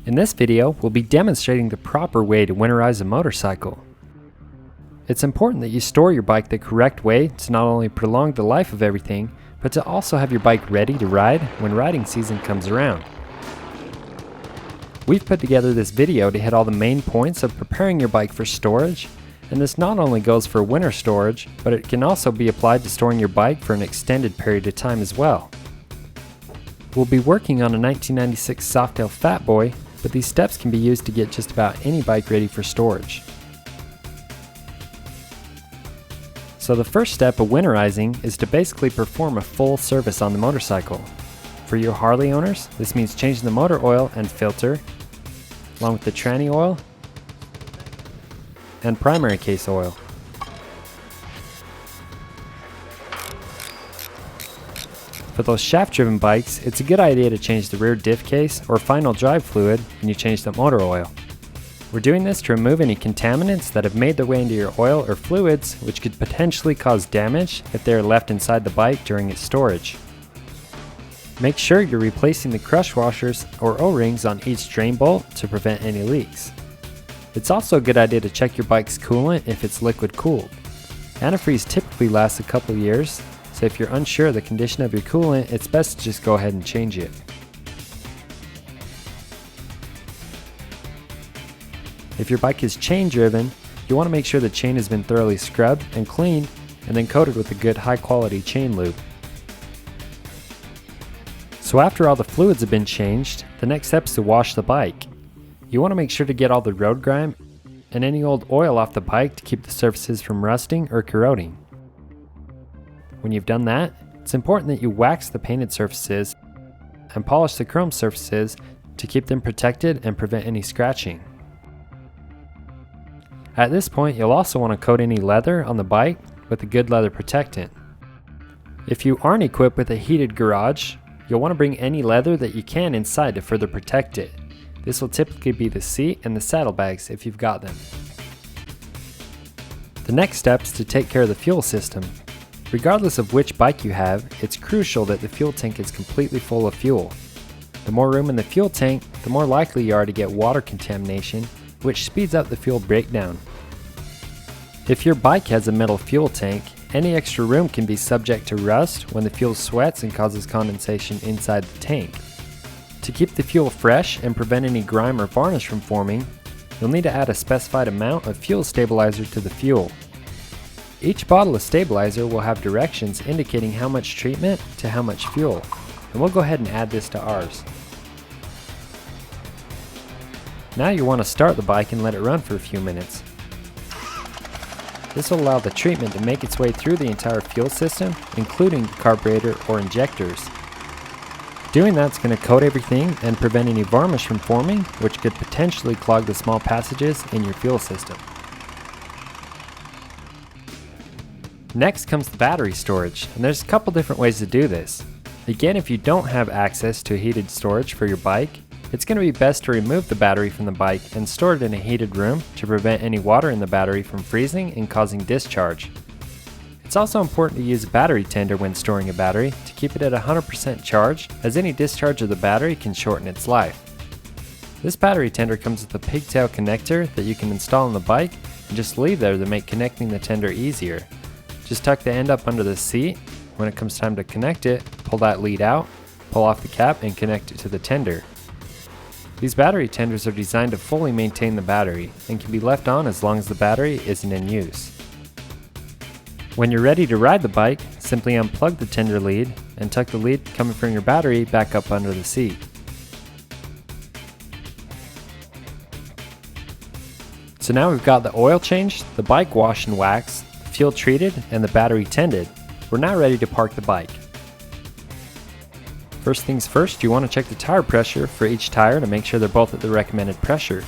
In this video, we'll be demonstrating the proper way to winterize a motorcycle. It's important that you store your bike the correct way to not only prolong the life of everything, but to also have your bike ready to ride when riding season comes around. We've put together this video to hit all the main points of preparing your bike for storage, and this not only goes for winter storage, but it can also be applied to storing your bike for an extended period of time as well. We'll be working on a 1996 Softail Fat Boy, but these steps can be used to get just about any bike ready for storage. So the first step of winterizing is to basically perform a full service on the motorcycle. For you Harley owners, this means changing the motor oil and filter, along with the tranny oil and primary case oil. For those shaft-driven bikes, it's a good idea to change the rear diff case or final drive fluid when you change the motor oil. We're doing this to remove any contaminants that have made their way into your oil or fluids, which could potentially cause damage if they are left inside the bike during its storage. Make sure you're replacing the crush washers or O-rings on each drain bolt to prevent any leaks. It's also a good idea to check your bike's coolant if it's liquid cooled. Antifreeze typically lasts a couple years, so if you're unsure of the condition of your coolant, it's best to just go ahead and change it. If your bike is chain driven, you want to make sure the chain has been thoroughly scrubbed and cleaned and then coated with a good high quality chain lube. So after all the fluids have been changed, the next step is to wash the bike. You want to make sure to get all the road grime and any old oil off the bike to keep the surfaces from rusting or corroding. When you've done that, it's important that you wax the painted surfaces and polish the chrome surfaces to keep them protected and prevent any scratching. At this point, you'll also want to coat any leather on the bike with a good leather protectant. If you aren't equipped with a heated garage, you'll want to bring any leather that you can inside to further protect it. This will typically be the seat and the saddlebags if you've got them. The next step is to take care of the fuel system. Regardless of which bike you have, it's crucial that the fuel tank is completely full of fuel. The more room in the fuel tank, the more likely you are to get water contamination, which speeds up the fuel breakdown. If your bike has a metal fuel tank, any extra room can be subject to rust when the fuel sweats and causes condensation inside the tank. To keep the fuel fresh and prevent any grime or varnish from forming, you'll need to add a specified amount of fuel stabilizer to the fuel. Each bottle of stabilizer will have directions indicating how much treatment to how much fuel, and we'll go ahead and add this to ours. Now you want to start the bike and let it run for a few minutes. This will allow the treatment to make its way through the entire fuel system, including the carburetor or injectors. Doing that's going to coat everything and prevent any varnish from forming, which could potentially clog the small passages in your fuel system. Next comes the battery storage, and there's a couple different ways to do this. Again, if you don't have access to heated storage for your bike, it's going to be best to remove the battery from the bike and store it in a heated room to prevent any water in the battery from freezing and causing discharge. It's also important to use a battery tender when storing a battery to keep it at 100% charged, as any discharge of the battery can shorten its life. This battery tender comes with a pigtail connector that you can install on the bike and just leave there to make connecting the tender easier. Just tuck the end up under the seat. When it comes time to connect it, pull that lead out, pull off the cap and connect it to the tender. These battery tenders are designed to fully maintain the battery and can be left on as long as the battery isn't in use. When you're ready to ride the bike, simply unplug the tender lead and tuck the lead coming from your battery back up under the seat. So now we've got the oil changed, the bike washed and waxed, the fuel treated, and the battery tended. We're now ready to park the bike. First things first, you want to check the tire pressure for each tire to make sure they're both at the recommended pressure.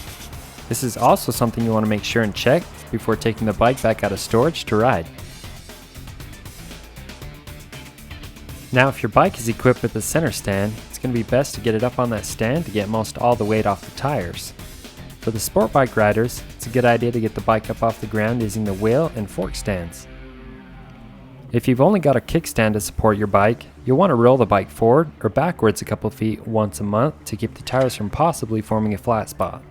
This is also something you want to make sure and check before taking the bike back out of storage to ride. Now if your bike is equipped with a center stand, it's going to be best to get it up on that stand to get most all the weight off the tires. For the sport bike riders, it's a good idea to get the bike up off the ground using the wheel and fork stands. If you've only got a kickstand to support your bike, you'll want to roll the bike forward or backwards a couple feet once a month to keep the tires from possibly forming a flat spot.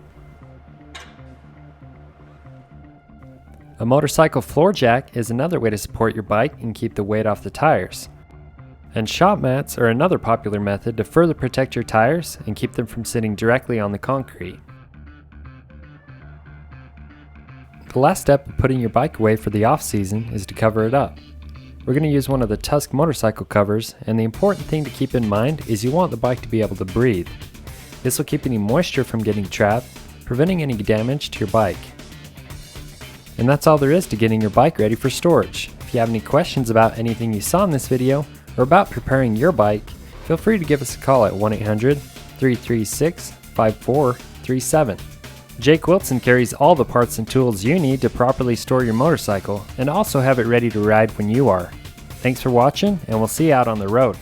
A motorcycle floor jack is another way to support your bike and keep the weight off the tires. And shop mats are another popular method to further protect your tires and keep them from sitting directly on the concrete. The last step of putting your bike away for the off-season is to cover it up. We're going to use one of the Tusk motorcycle covers, and the important thing to keep in mind is you want the bike to be able to breathe. This will keep any moisture from getting trapped, preventing any damage to your bike. And that's all there is to getting your bike ready for storage. If you have any questions about anything you saw in this video, or about preparing your bike, feel free to give us a call at 1-800-336-5437. Jake Wilson carries all the parts and tools you need to properly store your motorcycle and also have it ready to ride when you are. Thanks for watching, and we'll see you out on the road.